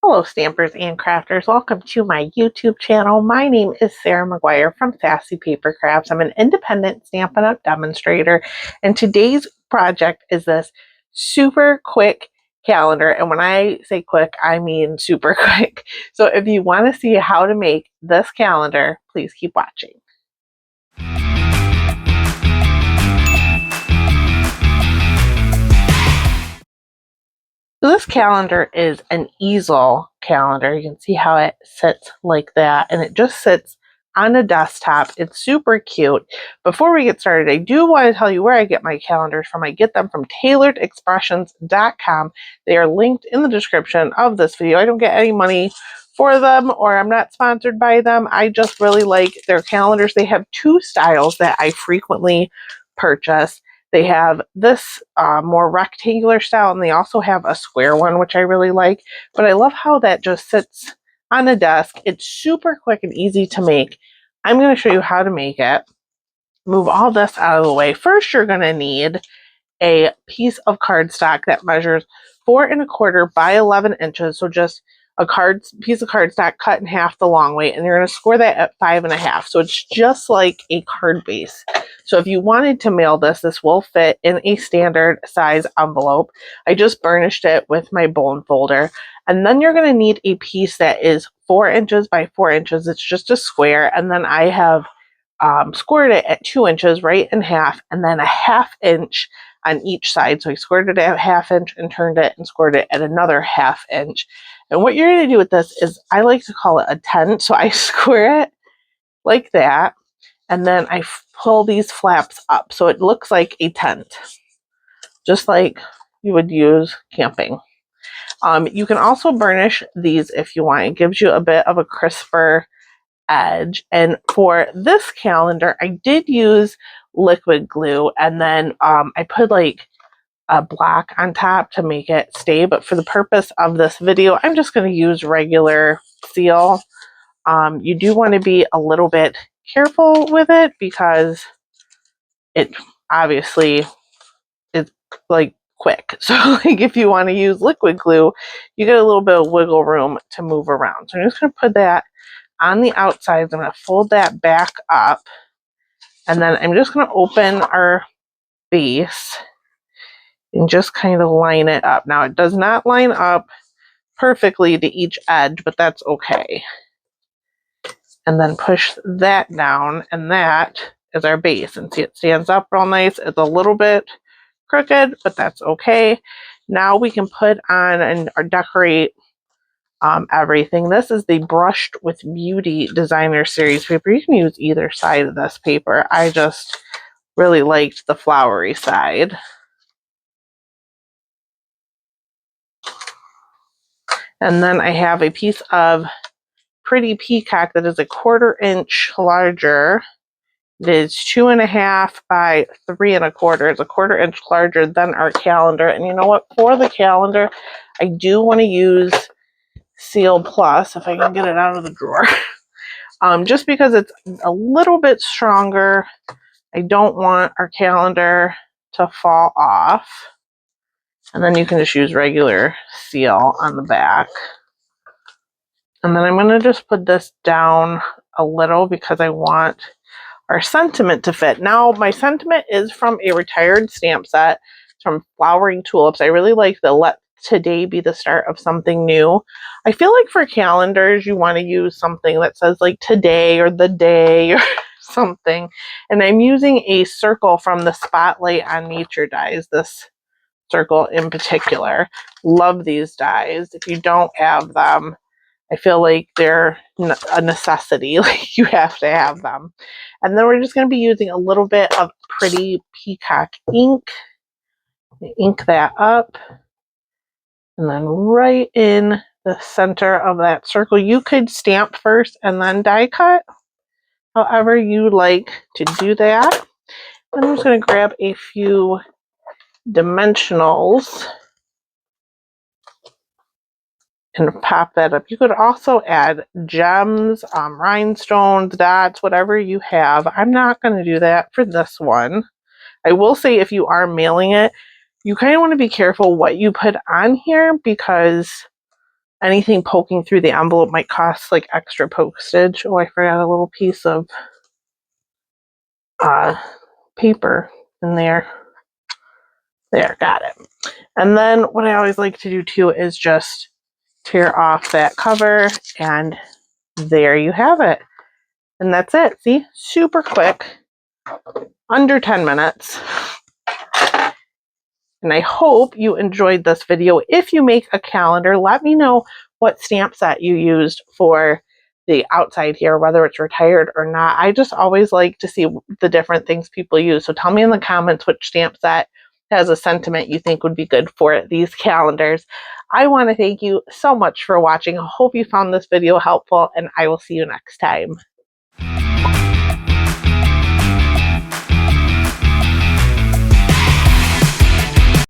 Hello stampers and crafters, welcome to my YouTube channel. My name is Sarah McGuire from Sassy Paper Crafts. I'm an independent Stampin' Up! Demonstrator, and today's project is this super quick calendar. And when I say quick, I mean super quick. So if you want to see how to make this calendar, please keep watching. So this calendar is an easel calendar. You can see how it sits like that, and it just sits on a desktop. It's super cute. Before we get started, I do want to tell you where I get my calendars from. I get them from tailoredexpressions.com. They are linked in the description of this video. I don't get any money for them, or I'm not sponsored by them. I just really like their calendars. They have two styles that I frequently purchase. They have this more rectangular style, and they also have a square one, which I really like. But I love how that just sits on a desk. It's super quick and easy to make. I'm going to show you how to make it. Move all this out of the way. First, you're going to need a piece of cardstock that measures 4 1/4 by 11 inches. So just a piece of cardstock cut in half the long way, and you're going to score that at 5 1/2. So it's just like a card base. So if you wanted to mail this, this will fit in a standard size envelope. I just burnished it with my bone folder. And then you're going to need a piece that is 4 inches by 4 inches. It's just a square. And then I have scored it at 2 inches right in half, and then a 1/2 inch on each side. So I scored it at 1/2 inch and turned it and scored it at another 1/2 inch. And what you're going to do with this is, I like to call it a tent. So I square it like that, and then I pull these flaps up so it looks like a tent, just like you would use camping. You can also burnish these if you want. It gives you a bit of a crisper edge. And for this calendar, I did use liquid glue, and then I put like a block on top to make it stay. But for the purpose of this video, I'm just going to use regular seal. You do want to be a little bit careful with it because it obviously is like quick. So like if you want to use liquid glue, you get a little bit of wiggle room to move around. So I'm just going to put that on the outside. I'm going to fold that back up, and then I'm just going to open our base and just kind of line it up. Now it does not line up perfectly to each edge, but that's okay. And then push that down, and that is our base. And see, it stands up real nice. It's a little bit crooked, but that's okay. Now we can put on and decorate everything. This is the Brushed with Beauty Designer Series paper. You can use either side of this paper. I just really liked the flowery side. And then I have a piece of Pretty Peacock that is a 1/4 inch larger. It is 2 1/2 by 3 1/4. It's a 1/4 inch larger than our calendar. And you know what? For the calendar, I do want to use Seal Plus, if I can get it out of the drawer. Just because it's a little bit stronger. I don't want our calendar to fall off. And then you can just use regular seal on the back. And then I'm going to just put this down a little because I want our sentiment to fit. Now, my sentiment is from a retired stamp set. It's from Flowering Tulips. I really like the Let Today Be the Start of Something New. I feel like for calendars, you want to use something that says like today or the day or something. And I'm using a circle from the Spotlight on Nature dies, this circle in particular. Love these dies. If you don't have them, I feel like they're a necessity. Like you have to have them. And then we're just going to be using a little bit of Pretty Peacock ink. Ink that up. And then right in the center of that circle, you could stamp first and then die cut. However you like to do that. And I'm just going to grab a few dimensionals and pop that up. You could also add gems, rhinestones, dots, whatever you have. I'm not going to do that for this one. I will say if you are mailing it, you kind of want to be careful what you put on here because, anything poking through the envelope might cost like extra postage. Oh, I forgot a little piece of paper in there. There, got it. And then what I always like to do too is just tear off that cover, and there you have it. And that's it. See, super quick, under 10 minutes. And I hope you enjoyed this video. If you make a calendar, let me know what stamp set you used for the outside here, whether it's retired or not. I just always like to see the different things people use. So tell me in the comments which stamp set has a sentiment you think would be good for these calendars. I want to thank you so much for watching. I hope you found this video helpful, and I will see you next time.